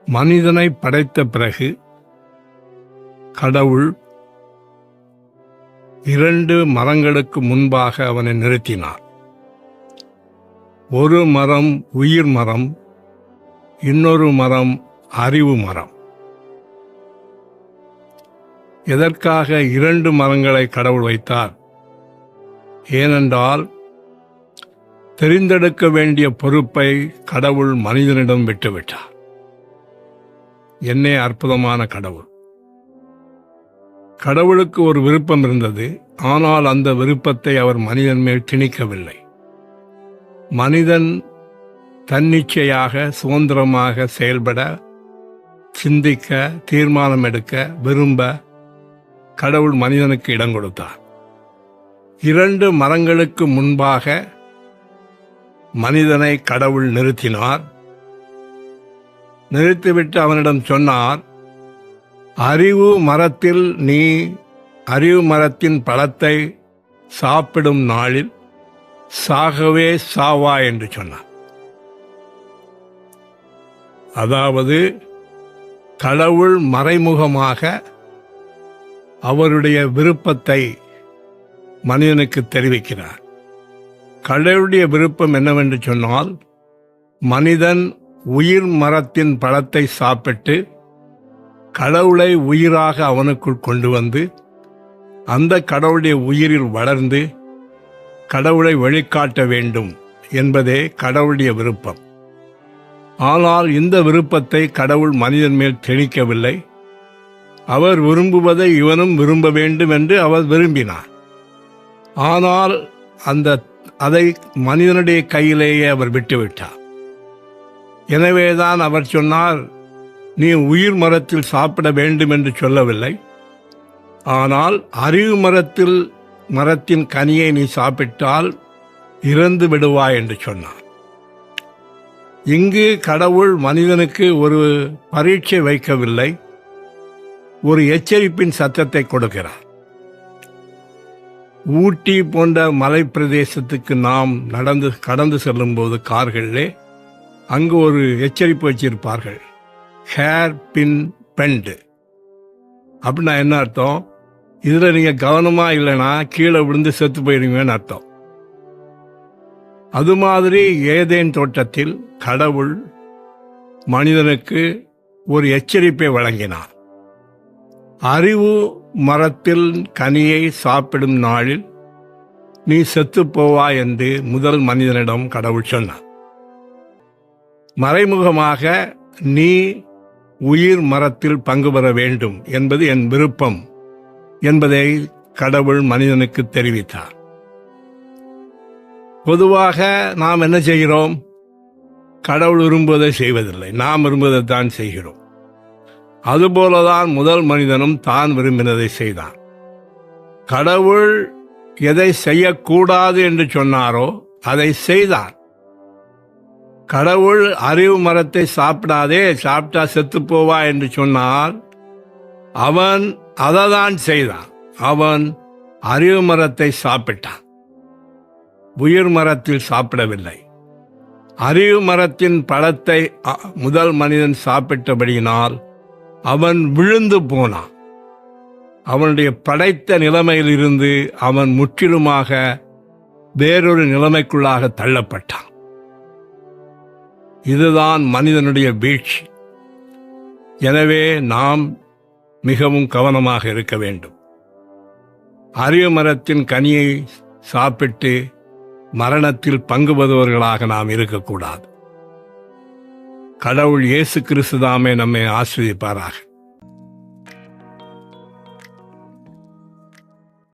மனிதனை படைத்த பிறகு கடவுள் 2 மரங்களுக்கு முன்பாக அவனை நிறுத்தினார். ஒரு மரம் உயிர் மரம், இன்னொரு மரம் அறிவு மரம். எதற்காக 2 மரங்களை கடவுள் வைத்தார்? ஏனென்றால் தெரிந்தெடுக்க வேண்டிய பொறுப்பை கடவுள் மனிதனிடம் விட்டுவிட்டார். என்னே அற்புதமான கடவுள்! கடவுளுக்கு ஒரு விருப்பம் இருந்தது. ஆனால் அந்த விருப்பத்தை அவர் மனிதன் மேல் திணிக்கவில்லை. மனிதன் தன்னிச்சையாக சுதந்திரமாக செயல்பட, சிந்திக்க, தீர்மானம் எடுக்க, விரும்ப கடவுள் மனிதனுக்கு இடம் கொடுத்தார். 2 மரங்களுக்கு முன்பாக மனிதனை கடவுள் நிறுத்தினார். நிறுத்திவிட்டு அவனிடம் சொன்னார், அறிவு மரத்தின் பழத்தை சாப்பிடும் நாளில் சாகவே சாவா என்று சொன்னார். அதாவது கடவுள் மறைமுகமாக அவருடைய விருப்பத்தை மனிதனுக்கு தெரிவிக்கிறார். கடவுளுடைய விருப்பம் என்னவென்று சொன்னால், மனிதன் உயிர் மரத்தின் பழத்தை சாப்பிட்டு கடவுளை உயிராக அவனுக்குள் கொண்டு வந்து அந்த கடவுளுடைய உயிரில் வளர்ந்து கடவுளை வெளிக்காட்ட வேண்டும் என்பதே கடவுளுடைய விருப்பம். ஆனால் இந்த விருப்பத்தை கடவுள் மனிதன் மேல் திணிக்கவில்லை. அவர் விரும்புவதை இவனும் விரும்ப வேண்டும் என்று அவர் விரும்பினார். ஆனால் அதை மனிதனுடைய கையிலேயே அவர் விட்டுவிட்டார். எனவேதான் அவர் சொன்னார், நீ உயிர் மரத்தில் சாப்பிட வேண்டும் என்று சொல்லவில்லை, ஆனால் அறிவு மரத்தின் கனியை நீ சாப்பிட்டால் இறந்து விடுவாய் என்று சொன்னார். இங்கு கடவுள் மனிதனுக்கு ஒரு பரீட்சை வைக்கவில்லை, ஒரு எச்சரிப்பின் சத்தத்தை கொடுக்கிறார். ஊட்டி போன்ற மலை பிரதேசத்துக்கு நாம் கடந்து செல்லும்போது கார்களிலே அங்கு ஒரு எச்சரிப்பு வச்சிருப்பார்கள், ஹேர் பின் பெண்டு. அப்படின்னா என்ன அர்த்தம்? இதில் நீங்கள் கவனமாக இல்லைன்னா கீழே விழுந்து செத்து போயிடுவீங்கன்னு அர்த்தம். அது மாதிரி ஏதேன் தோட்டத்தில் கடவுள் மனிதனுக்கு ஒரு எச்சரிப்பை வழங்கினார். அறிவு மரத்தில் கனியை சாப்பிடும் நாளில் நீ செத்துப்போவா என்று முதல் மனிதனிடம் கடவுள் சொன்னார். மறைமுகமாக நீ உயிர் மரத்தில் பங்கு பெற வேண்டும் என்பது என் விருப்பம் என்பதை கடவுள் மனிதனுக்கு தெரிவித்தார். பொதுவாக நாம் என்ன செய்கிறோம்? கடவுள் விரும்புவதை செய்வதில்லை, நாம் விரும்புவதைத்தான் செய்கிறோம். அதுபோலதான் முதல் மனிதனும் தான் விரும்பினதை செய்தான். கடவுள் எதை செய்யக்கூடாது என்று சொன்னாரோ அதை செய்தான். கடவுள் அறிவு மரத்தை சாப்பிடாதே, சாப்பிட்டா செத்துப்போவா என்று சொன்னால் அவன் அதைதான் செய்தான். அவன் அறிவு மரத்தை சாப்பிட்டான், உயிர் மரத்தில் சாப்பிடவில்லை. அறிவு மரத்தின் பழத்தை முதல் மனிதன் சாப்பிட்டபடியினால் அவன் விழுந்து போனான். அவனுடைய படைத்த நிலைமையில் இருந்து அவன் முற்றிலுமாக வேறொரு நிலைமைக்குள்ளாக தள்ளப்பட்டான். இதுதான் மனிதனுடைய வீழ்ச்சி. எனவே நாம் மிகவும் கவனமாக இருக்க வேண்டும். அறிவு மரத்தின் கனியை சாப்பிட்டு மரணத்தில் பங்கு பெறுபவர்களாக நாம் இருக்கக்கூடாது. கடவுள் இயேசு கிறிஸ்து தாமே நம்மை ஆசீர்வதிப்பாராக.